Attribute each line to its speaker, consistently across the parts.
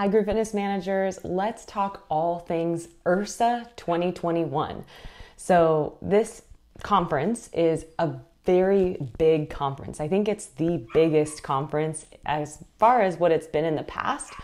Speaker 1: Hi, Group Fitness Managers. Let's talk all things IHRSA 2021. So this conference is a very big conference. I think it's the biggest conference as far as what it's been in the past,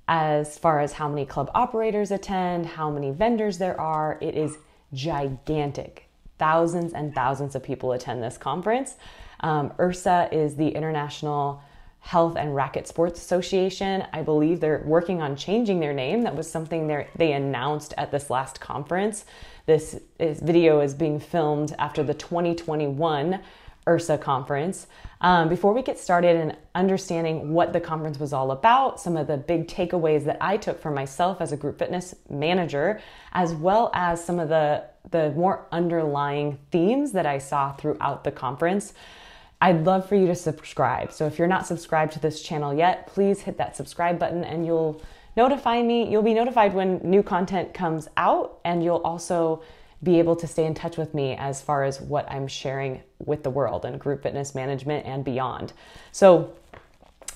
Speaker 1: as far as how many club operators attend, how many vendors there are. It is gigantic. Thousands and thousands of people attend this conference. IHRSA is the International Health and Racket Sports Association. I believe they're working on changing their name. That was something they announced at this last conference. This video is being filmed after the 2021 IHRSA conference. Before we get started in understanding what the conference was all about, some of the big takeaways that I took for myself as a group fitness manager, as well as some of the more underlying themes that I saw throughout the conference, I'd love for you to subscribe. So if you're not subscribed to this channel yet, please hit that subscribe button and you'll notify me. You'll be notified when new content comes out, and you'll also be able to stay in touch with me as far as what I'm sharing with the world and group fitness management and beyond. So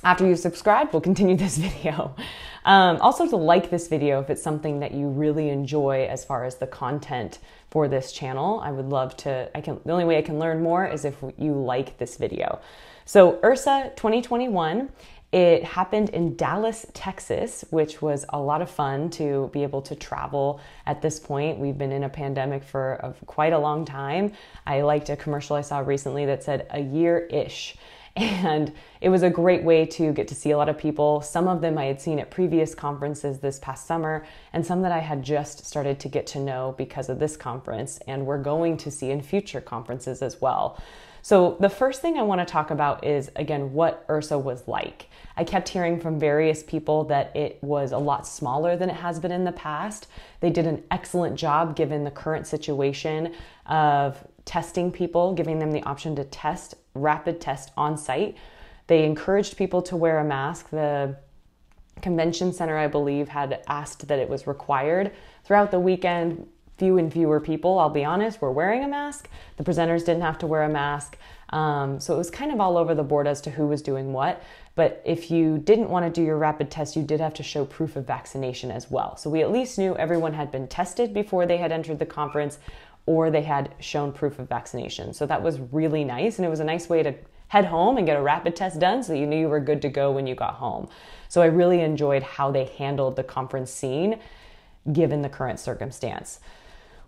Speaker 1: after you subscribe, we'll continue this video. Also to like this video if it's something that you really enjoy as far as the content for this channel. I would love to, the only way I can learn more is if you like this video. So IHRSA 2021, it happened in Dallas, Texas, which was a lot of fun to be able to travel at this point. We've been in a pandemic for quite a long time. I liked a commercial I saw recently that said a year-ish. And it was a great way to get to see a lot of people. Some of them I had seen at previous conferences this past summer, and some that I had just started to get to know because of this conference, and we're going to see in future conferences as well. So the first thing I want to talk about is, again, what IHRSA was like. I kept hearing from various people that it was a lot smaller than it has been in the past. They did an excellent job given the current situation of testing people, giving them the option to test, rapid test on site. They encouraged people to wear a mask. The convention center, I believe, had asked that it was required. Throughout the weekend, fewer and fewer people, I'll be honest, were wearing a mask. The presenters didn't have to wear a mask. So it was kind of all over the board as to who was doing what. But if you didn't want to do your rapid test, you did have to show proof of vaccination as well. So we at least knew everyone had been tested before they had entered the conference, or they had shown proof of vaccination. So that was really nice. And it was a nice way to head home and get a rapid test done so you knew you were good to go when you got home. So I really enjoyed how they handled the conference scene given the current circumstance.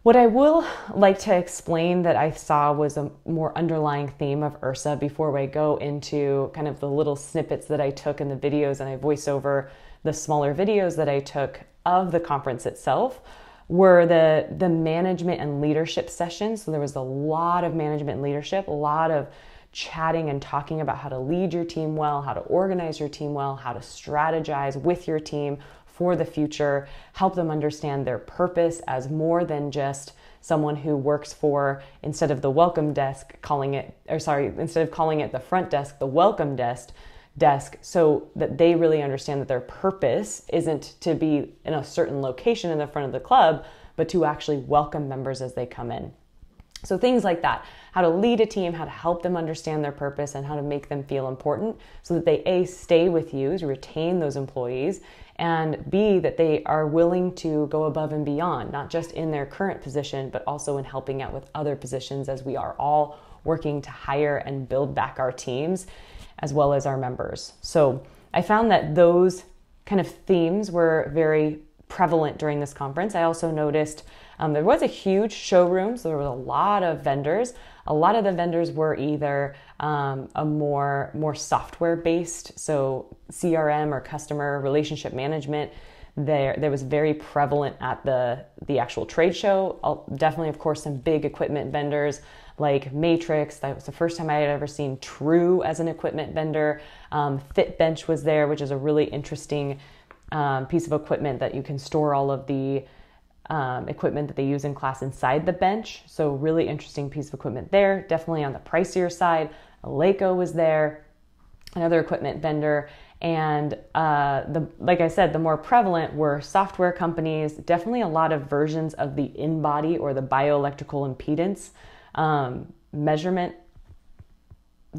Speaker 1: What I will like to explain that I saw was a more underlying theme of IHRSA before I go into kind of the little snippets that I took in the videos, and I voice over the smaller videos that I took of the conference itself, were the management and leadership sessions. So there was a lot of management and leadership, a lot of chatting and talking about how to lead your team well, how to organize your team well, how to strategize with your team for the future, help them understand their purpose as more than just someone who works for, instead of the welcome desk, instead of calling it the front desk, the welcome desk, so that they really understand that their purpose isn't to be in a certain location in the front of the club, but to actually welcome members as they come in. So things like that, how to lead a team, how to help them understand their purpose, and how to make them feel important so that they A, stay with you, to retain those employees, and B, that they are willing to go above and beyond, not just in their current position, but also in helping out with other positions, as we are all working to hire and build back our teams as well as our members. So I found that those kind of themes were very prevalent during this conference. I also noticed there was a huge showroom, so there was a lot of vendors. A lot of the vendors were either a more software-based, so CRM or customer relationship management. There was very prevalent at the actual trade show. Definitely, of course, some big equipment vendors like Matrix. That was the first time I had ever seen True as an equipment vendor. Fitbench was there, which is a really interesting piece of equipment that you can store all of the equipment that they use in class inside the bench. So really interesting piece of equipment there. Definitely on the pricier side. Eleiko was there, another equipment vendor. And like I said, the more prevalent were software companies, definitely a lot of versions of the in-body or the bioelectrical impedance measurement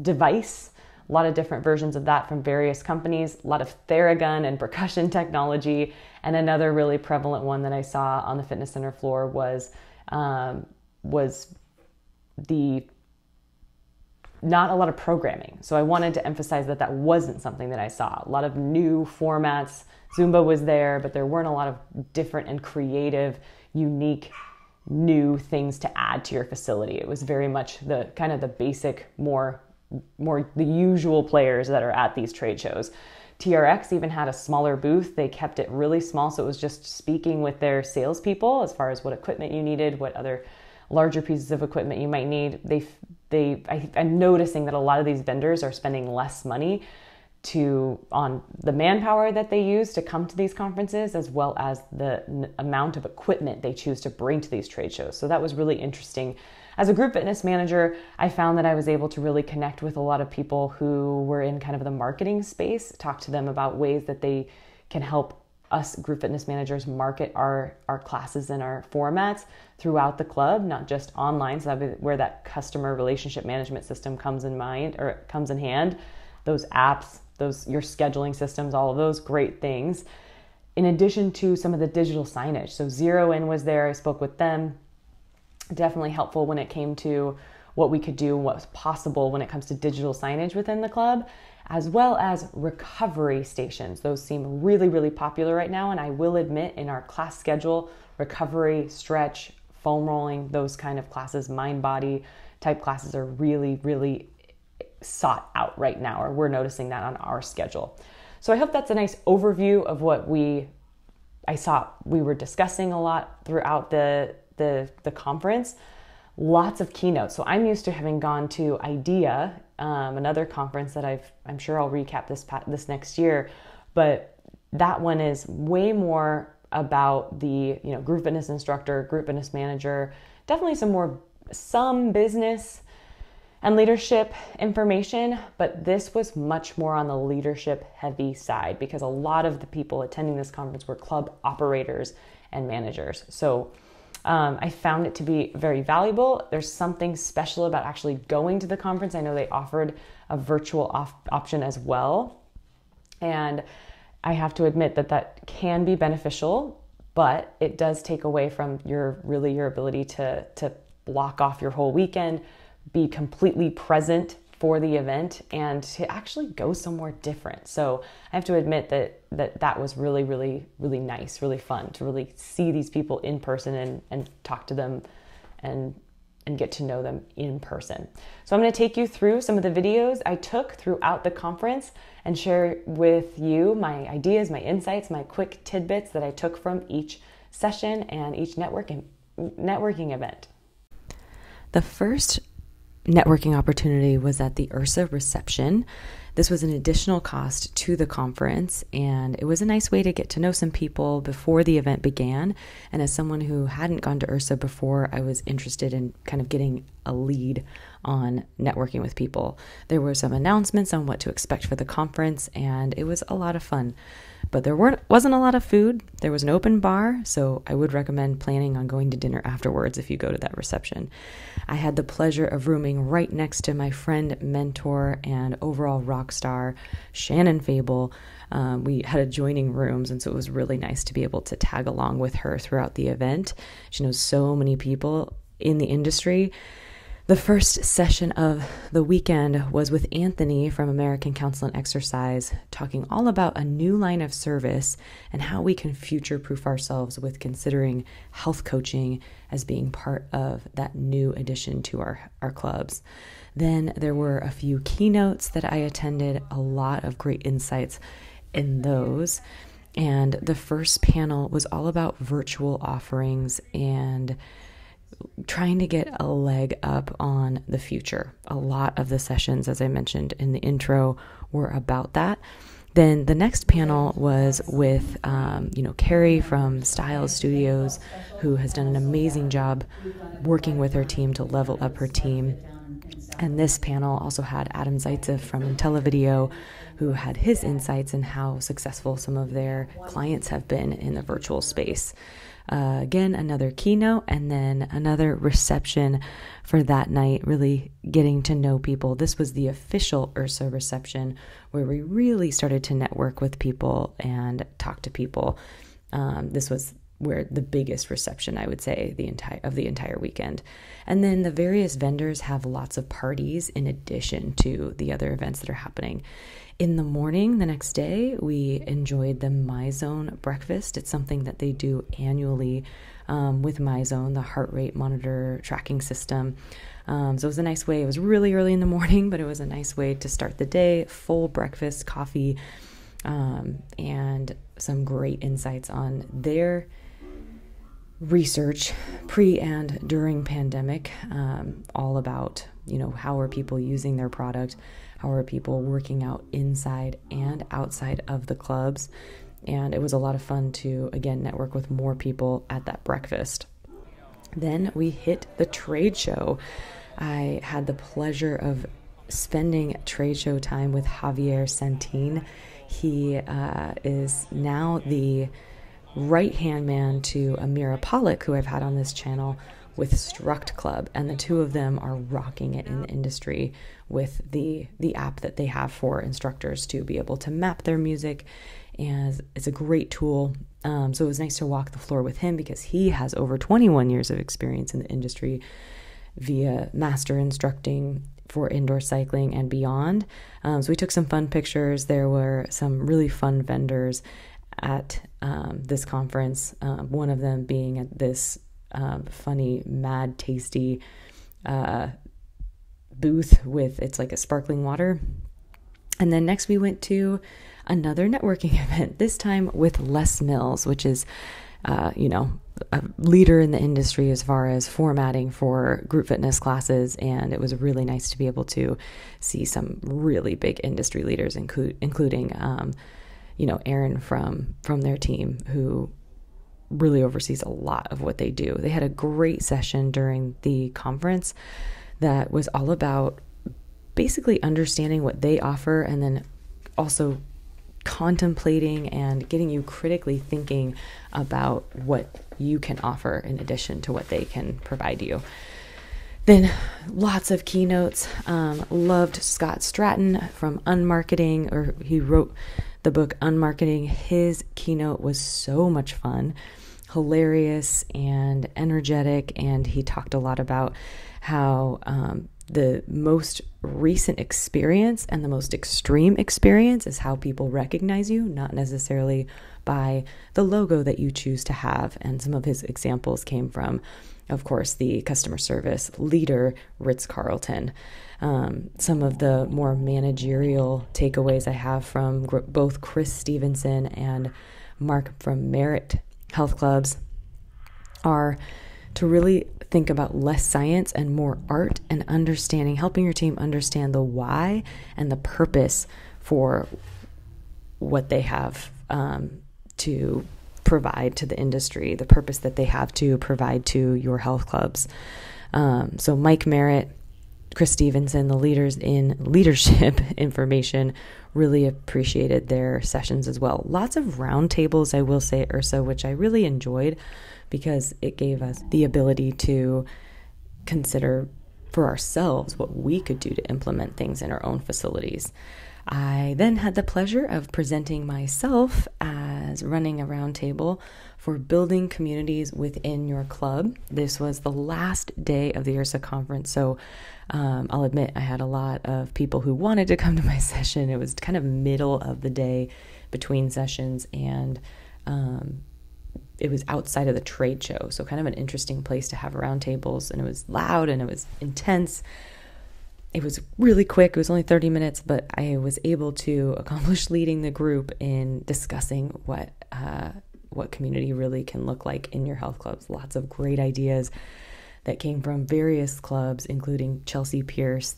Speaker 1: device a lot of different versions of that from various companies, a lot of Theragun and percussion technology. And another really prevalent one that I saw on the fitness center floor was the not a lot of programming. So I wanted to emphasize that wasn't something that I saw. A lot of new formats. Zumba was there, but there weren't a lot of different and creative, unique, new things to add to your facility. It was very much the kind of the basic, more the usual players that are at these trade shows. TRX even had a smaller booth. They kept it really small, so it was just speaking with their salespeople as far as what equipment you needed, what other larger pieces of equipment you might need. I'm noticing that a lot of these vendors are spending less money on the manpower that they use to come to these conferences, as well as the amount of equipment they choose to bring to these trade shows. So that was really interesting. As a group fitness manager, I found that I was able to really connect with a lot of people who were in kind of the marketing space, talk to them about ways that they can help us group fitness managers market our classes and our formats throughout the club, not just online. So that's where that customer relationship management system comes in hand. Those apps, your scheduling systems, all of those great things. In addition to some of the digital signage. So Zero In was there. I spoke with them. Definitely helpful when it came to what we could do and what was possible when it comes to digital signage within the club, as well as recovery stations. Those seem really, really popular right now. And I will admit, in our class schedule, recovery, stretch, foam rolling, those kind of classes, mind body type classes are really, really sought out right now, or we're noticing that on our schedule. So I hope that's a nice overview of what I saw we were discussing a lot throughout the conference. Lots of keynotes. So I'm used to having gone to IDEA, another conference that I'm sure I'll recap this next year, but that one is way more about the group fitness instructor, group fitness manager, definitely some business and leadership information, but this was much more on the leadership heavy side because a lot of the people attending this conference were club operators and managers. So I found it to be very valuable. There's something special about actually going to the conference. I know they offered a virtual option as well. And I have to admit that can be beneficial, but it does take away from your ability to block off your whole weekend, be completely present for the event, and to actually go somewhere different. So I have to admit that was really, really, really nice, really fun to really see these people in person and talk to them and get to know them in person. So I'm going to take you through some of the videos I took throughout the conference and share with you my ideas, my insights, my quick tidbits that I took from each session and each networking event. The first networking opportunity was at the Ursa Reception. This was an additional cost to the conference, and it was a nice way to get to know some people before the event began. And as someone who hadn't gone to Ursa before, I was interested in kind of getting a lead on networking with people. There were some announcements on what to expect for the conference, and it was a lot of fun. But there wasn't a lot of food. There was an open bar, so I would recommend planning on going to dinner afterwards if you go to that reception. I had the pleasure of rooming right next to my friend, mentor, and overall rock star, Shannon Fable. We had adjoining rooms, and so it was really nice to be able to tag along with her throughout the event. She knows so many people in the industry. The first session of the weekend was with Anthony from American Council on Exercise, talking all about a new line of service and how we can future-proof ourselves with considering health coaching as being part of that new addition to our clubs. Then there were a few keynotes that I attended, a lot of great insights in those. And the first panel was all about virtual offerings and trying to get a leg up on the future. A lot of the sessions, as I mentioned in the intro, were about that. Then the next panel was with, Carrie from Styles Studios, who has done an amazing job working with her team to level up her team. And this panel also had Adam Zaitsev from IntelliVideo, who had his insights in how successful some of their clients have been in the virtual space. Again, another keynote and then another reception for that night, really getting to know people. This was the official Ursa Reception where we really started to network with people and talk to people. This was where the biggest reception, I would say, the entire weekend. And then the various vendors have lots of parties in addition to the other events that are happening. In the morning, the next day, we enjoyed the MyZone breakfast. It's something that they do annually with MyZone, the heart rate monitor tracking system. So it was a nice way. It was really early in the morning, but it was a nice way to start the day. Full breakfast, coffee, and some great insights on their research pre and during pandemic, all about, how are people using their product? How are people working out inside and outside of the clubs? And it was a lot of fun to, again, network with more people at that breakfast. Then we hit the trade show. I had the pleasure of spending trade show time with Javier Santin. He is now the right-hand man to Amira Pollock, who I've had on this channel, with Struct Club, and the two of them are rocking it in the industry with the app that they have for instructors to be able to map their music, and it's a great tool. So it was nice to walk the floor with him because he has over 21 years of experience in the industry via master instructing for indoor cycling and beyond. So we took some fun pictures. There were some really fun vendors at this conference, one of them being at this funny, mad, tasty booth with, it's like a sparkling water. And then next we went to another networking event, this time with Les Mills, which is, a leader in the industry as far as formatting for group fitness classes. And it was really nice to be able to see some really big industry leaders, including, Aaron from their team, who really oversees a lot of what they do. They had a great session during the conference that was all about basically understanding what they offer and then also contemplating and getting you critically thinking about what you can offer in addition to what they can provide you. Then lots of keynotes. Loved Scott Stratton from Unmarketing, or he wrote the book Unmarketing. His keynote was so much fun, hilarious and energetic, and he talked a lot about how the most recent experience and the most extreme experience is how people recognize you, not necessarily by the logo that you choose to have. And some of his examples came from, of course, the customer service leader, Ritz-Carlton. Some of the more managerial takeaways I have from both Chris Stevenson and Mark from Merit Health Clubs are to really think about less science and more art and understanding, helping your team understand the why and the purpose for what they have to provide to the industry, the purpose that they have to provide to your health clubs. So Mike Merritt, Chris Stevenson, the leaders in leadership information, really appreciated their sessions as well. Lots of roundtables, I will say, Ursa, which I really enjoyed because it gave us the ability to consider for ourselves what we could do to implement things in our own facilities. I then had the pleasure of presenting myself as running a roundtable for building communities within your club. This was the last day of the Ursa conference, so I'll admit I had a lot of people who wanted to come to my session. It was kind of middle of the day between sessions, and it was outside of the trade show, so kind of an interesting place to have roundtables, and it was loud and it was intense. It was really quick. It was only 30 minutes, but I was able to accomplish leading the group in discussing what community really can look like in your health clubs. Lots of great ideas that came from various clubs, including Chelsea Pierce.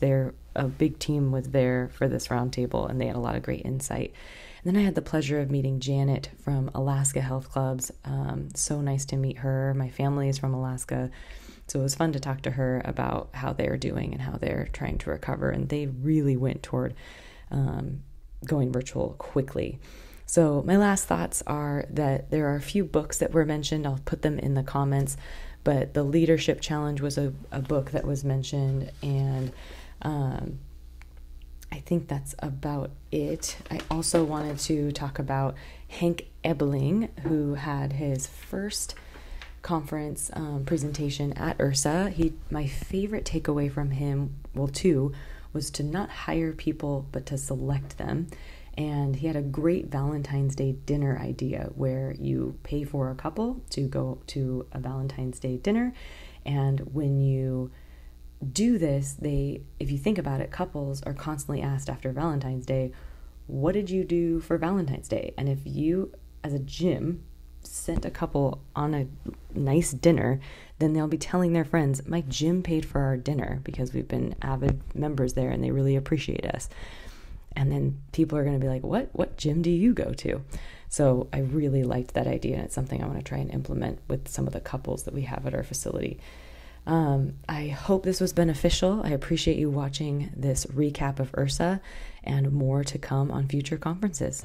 Speaker 1: A big team was there for this roundtable, and they had a lot of great insight. And then I had the pleasure of meeting Janet from Alaska Health Clubs. So nice to meet her. My family is from Alaska, so it was fun to talk to her about how they're doing and how they're trying to recover. And they really went toward going virtual quickly. So my last thoughts are that there are a few books that were mentioned. I'll put them in the comments, but the Leadership Challenge was a book that was mentioned, and I think that's about it. I also wanted to talk about Hank Ebeling, who had his first conference presentation at IHRSA. My favorite takeaway from him, two, was to not hire people, but to select them. And he had a great Valentine's Day dinner idea where you pay for a couple to go to a Valentine's Day dinner. And when you do this, if you think about it, couples are constantly asked after Valentine's Day, what did you do for Valentine's Day? And if you, as a gym, sent a couple on a nice dinner, then they'll be telling their friends, my gym paid for our dinner because we've been avid members there and they really appreciate us. And then people are going to be like, what gym do you go to? So I really liked that idea, and it's something I want to try and implement with some of the couples that we have at our facility. I hope this was beneficial. I appreciate you watching this recap of IHRSA, and more to come on future conferences.